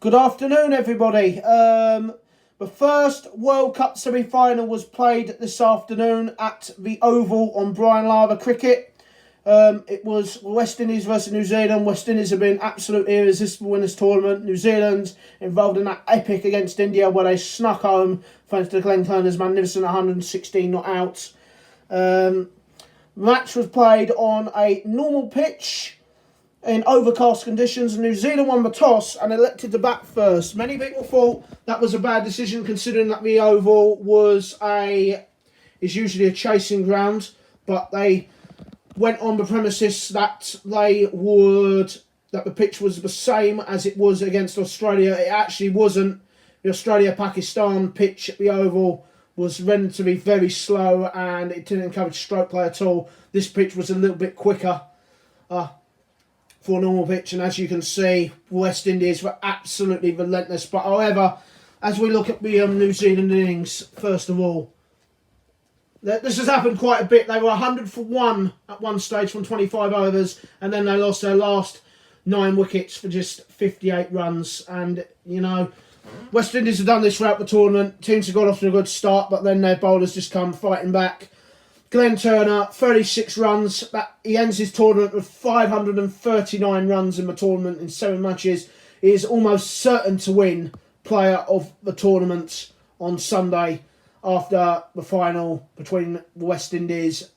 Good afternoon, everybody. The first World Cup semi-final was played this afternoon at the Oval on Brian Lara Cricket. It was West Indies versus New Zealand. West Indies have been absolutely irresistible in this tournament. New Zealand involved in that epic against India where they snuck home thanks to Glenn Turner's magnificent 116 not out. The match was played on a normal pitch in overcast conditions. New Zealand won the toss and elected to bat first. Many people thought that was a bad decision considering that the Oval is usually a chasing ground, but they went on the premises that the pitch was the same as it was against Australia. It actually wasn't. The Australia-Pakistan pitch at the Oval was rendered to be very slow and it didn't encourage stroke play at all. This pitch was a little bit quicker for a normal pitch, and as you can see, West Indies were absolutely relentless. But however, as we look at the New Zealand innings, first of all, this has happened quite a bit. They were 100 for 1 at one stage from 25 overs, and then they lost their last 9 wickets for just 58 runs. And, you know, West Indies have done this throughout the tournament. Teams have got off to a good start, but then their bowlers just come fighting back. Glenn Turner, 36 runs. He ends his tournament with 539 runs in the tournament in 7 matches. He is almost certain to win Player of the Tournament on Sunday after the final between the West Indies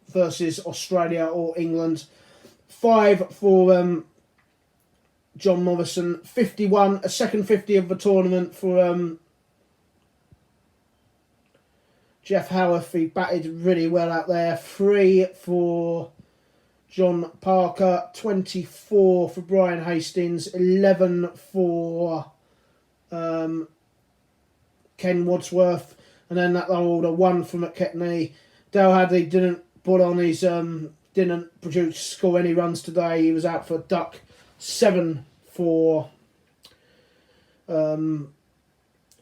versus Australia or England. 5 for John Morrison. 51, a second 50 of the tournament for Jeff Howarth. He batted really well out there. 3 for John Parker. 24 for Brian Hastings. 11 for Ken Wadsworth. And then that order, 1 for McKechnie. Dayle Hadlee didn't put on his didn't score any runs today. He was out for a duck. 7 for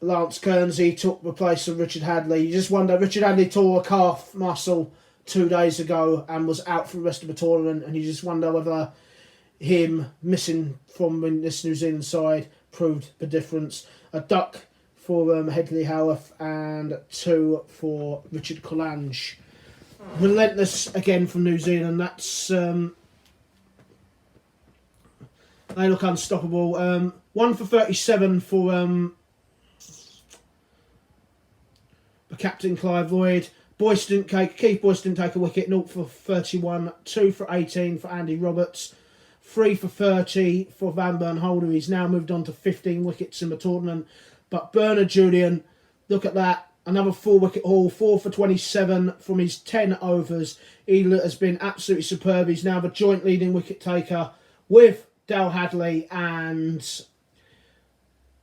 Lance Kearnsey took the place of Richard Hadlee. You just wonder, Richard Hadlee tore a calf muscle 2 days ago and was out for the rest of the tournament, and you just wonder whether him missing from this New Zealand side proved the difference. A duck for Headley Howarth and 2 for Richard Collange. Relentless again from New Zealand. That's they look unstoppable. 1 for 37 for the captain Clive Lloyd. Keith Boyce didn't take a wicket. 0 for 31. 2 for 18 for Andy Roberts. 3 for 30 for Van Bernholder. He's now moved on to 15 wickets in the tournament. But Bernard Julien, look at that. Another 4-wicket haul. 4 for 27 from his 10 overs. He has been absolutely superb. He's now the joint leading wicket taker with Dayle Hadlee and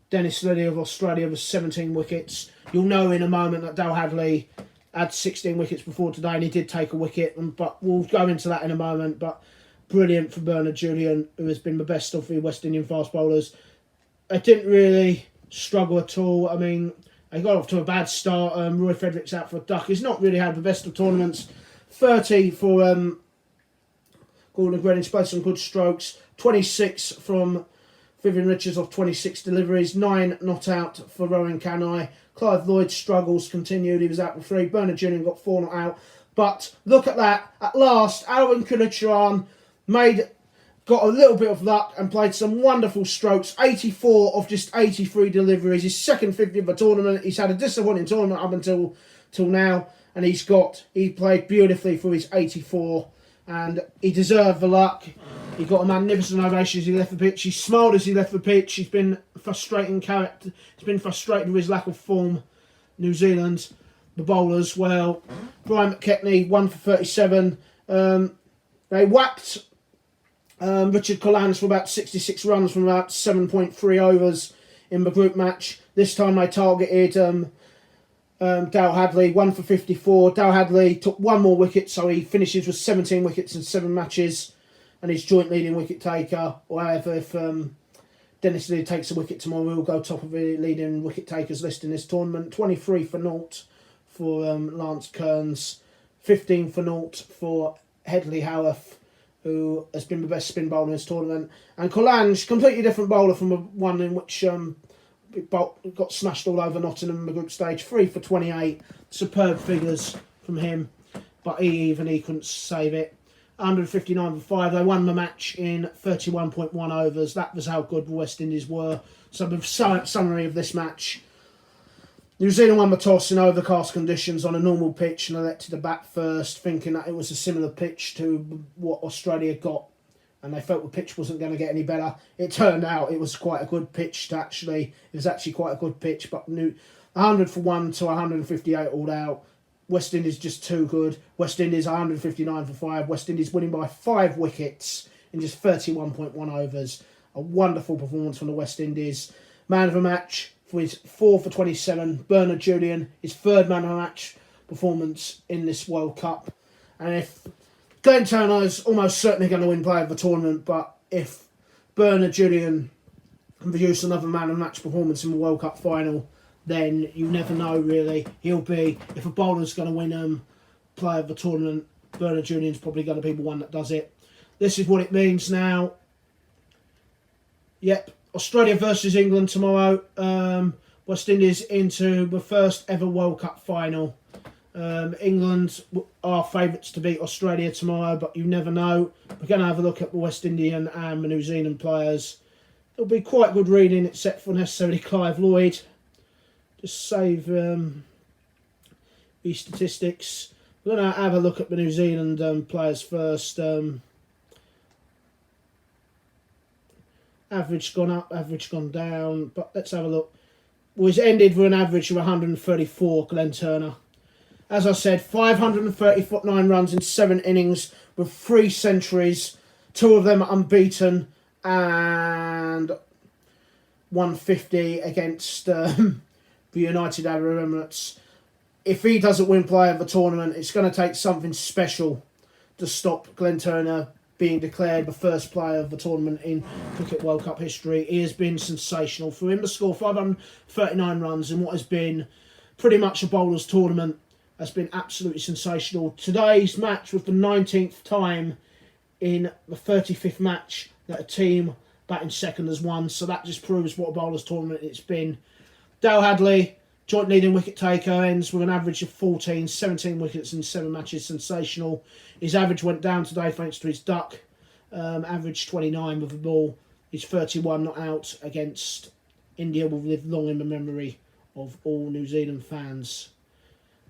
Dennis Lillee of Australia with 17 wickets. You'll know in a moment that Dayle Hadlee had 16 wickets before today and he did take a wicket, but we'll go into that in a moment. But brilliant for Bernard Julien, who has been the best of the West Indian fast bowlers. They didn't really struggle at all. I mean, they got off to a bad start. Roy Fredericks out for a duck. He's not really had the best of tournaments. 30 for Gordon Greenwich, played some good strokes. 26 from Vivian Richards off 26 deliveries. 9 not out for Rowan Kanai. Clive Lloyd's struggles continued. He was out for 3. Bernard Julien got 4 not out. But look at that. At last, Alvin Kunacharan got a little bit of luck and played some wonderful strokes. 84 of just 83 deliveries. His second 50 of the tournament. He's had a disappointing tournament up until now. And he played beautifully for his 84. And he deserved the luck. He got a magnificent ovation as he left the pitch. He smiled as he left the pitch. He's been frustrating character. He's been frustrated with his lack of form. New Zealand, the bowlers, well, Brian McKechnie, 1 for 37. They whacked Richard Collange for about 66 runs from about 7.3 overs in the group match. This time they targeted Dayle Hadlee, 1 for 54. Dayle Hadlee took 1 more wicket, so he finishes with 17 wickets in 7 matches. And he's joint leading wicket taker. However, if Dennis Lillee takes a wicket tomorrow, we'll go top of the leading wicket takers list in this tournament. 23 for 0 for Lance Kearns. 15 for 0 for Headley Howarth. who has been the best spin bowler in this tournament. And Collange, completely different bowler from the one in which got smashed all over Nottingham in the group stage. 3 for 28. Superb figures from him. But he couldn't save it. 159 for 5. They won the match in 31.1 overs. That was how good the West Indies were. So the summary of this match: New Zealand won the toss in overcast conditions on a normal pitch and elected to bat first, thinking that it was a similar pitch to what Australia got, and they felt the pitch wasn't going to get any better. It turned out it was quite a good pitch. It was actually quite a good pitch, but 100 for 1 to 158 all out. West Indies just too good. West Indies 159 for 5. West Indies winning by 5 wickets in just 31.1 overs. A wonderful performance from the West Indies. Man of the match for his 4 for 27. Bernard Julien, his 3rd man of the match performance in this World Cup. And if Glenn Turner's almost certainly going to win player of the tournament, but if Bernard Julien can produce another man of the match performance in the World Cup final, then you never know really. He'll be, if a bowler's going to win player of the tournament, Bernard Julien's probably going to be the one that does it. This is what it means now. Yep, Australia versus England tomorrow. West Indies into the first ever World Cup final. England are favourites to beat Australia tomorrow, but you never know. We're going to have a look at the West Indian and the New Zealand players. It'll be quite good reading, except for necessarily Clive Lloyd. Just save these statistics. We're going to have a look at the New Zealand players first. Average gone up, average gone down, but let's have a look. Well, he's ended with an average of 134, Glenn Turner. As I said, 539 runs in 7 innings with 3 centuries. 2 of them unbeaten and 150 against the United Arab Emirates. If he doesn't win player of the tournament, it's going to take something special to stop Glenn Turner being declared the first player of the tournament in Cricket World Cup history. He has been sensational. For him to score 539 runs in what has been pretty much a bowler's tournament has been absolutely sensational. Today's match was the 19th time in the 35th match that a team batting second has won, so that just proves what a bowler's tournament it's been. Dayle Hadlee, joint leading wicket taker, ends with an average of 14, 17 wickets in 7 matches. Sensational. His average went down today thanks to his duck. Average 29 with the ball. His 31 not out against India will live long in the memory of all New Zealand fans.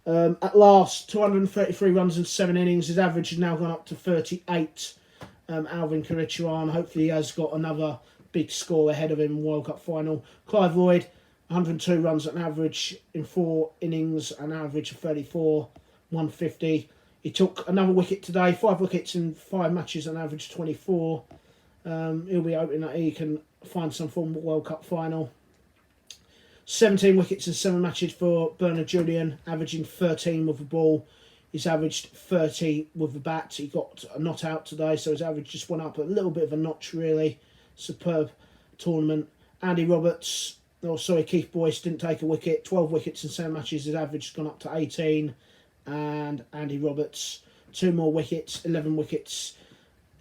At last, 233 runs in 7 innings. His average has now gone up to 38. Alvin Karicharan, hopefully he has got another big score ahead of him in World Cup final. Clive Lloyd, 102 runs at an average in 4 innings, an average of 34, 150. He took another wicket today, 5 wickets in 5 matches, an average 24. He'll be hoping that he can find some form of World Cup final. 17 wickets in 7 matches for Bernard Julien, averaging 13 with the ball. He's averaged 30 with the bat. He got a not out today, so his average just went up a little bit of a notch, really. Superb tournament. Keith Boyce didn't take a wicket. 12 wickets in 7 matches. His average has gone up to 18. And Andy Roberts, 2 more wickets, 11 wickets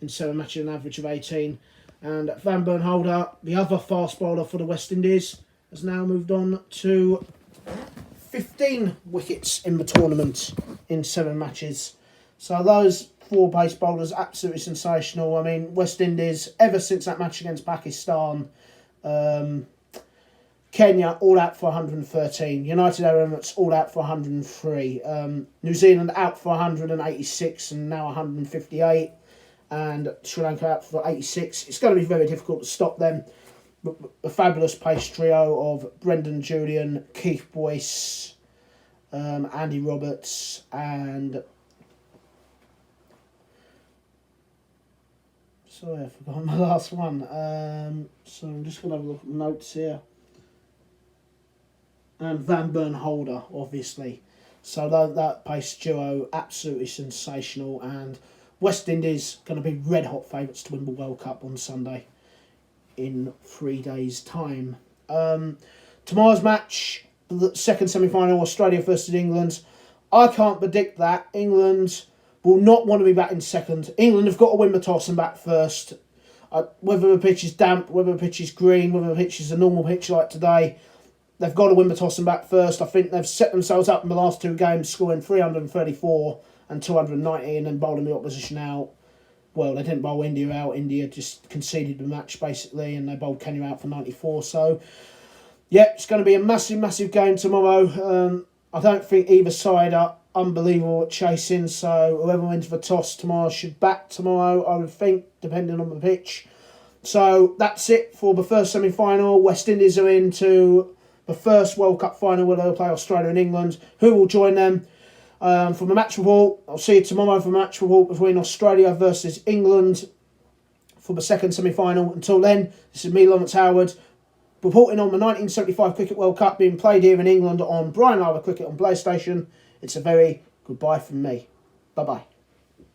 in 7 matches, an average of 18. And Van Bernholder, the other fast bowler for the West Indies, has now moved on to 15 wickets in the tournament in 7 matches. So those 4 pace bowlers, absolutely sensational. I mean, West Indies, ever since that match against Pakistan, Kenya all out for 113. United Arab Emirates all out for 103. New Zealand out for 186 and now 158. And Sri Lanka out for 86. It's going to be very difficult to stop them. A fabulous pace trio of Brendan Julien, Keith Boyce, Andy Roberts and... Sorry, I forgot my last one. So I'm just going to have a look at the notes here. And Van Bernholder, obviously. So that pace duo, absolutely sensational. And West Indies going to be red-hot favourites to win the World Cup on Sunday in 3 days' time. Tomorrow's match, the second semi-final, Australia versus England. I can't predict that. England will not want to be batting second. England have got to win the toss and bat first. Whether the pitch is damp, whether the pitch is green, whether the pitch is a normal pitch like today, they've got to win the toss and bat first. I think they've set themselves up in the last 2 games, scoring 334 and 290 and then bowling the opposition out. Well, they didn't bowl India out. India just conceded the match, basically, and they bowled Kenya out for 94. So, yeah, it's going to be a massive, massive game tomorrow. I don't think either side are unbelievable at chasing, so whoever wins the toss tomorrow should bat tomorrow, I would think, depending on the pitch. So that's it for the first semi-final. West Indies are into the first World Cup final where they'll play Australia and England. Who will join them? From the match report, I'll see you tomorrow for the match report between Australia versus England for the second semi-final. Until then, this is me, Lawrence Howard, reporting on the 1975 Cricket World Cup being played here in England on Brian Lara Cricket on PlayStation. It's a very goodbye from me. Bye-bye.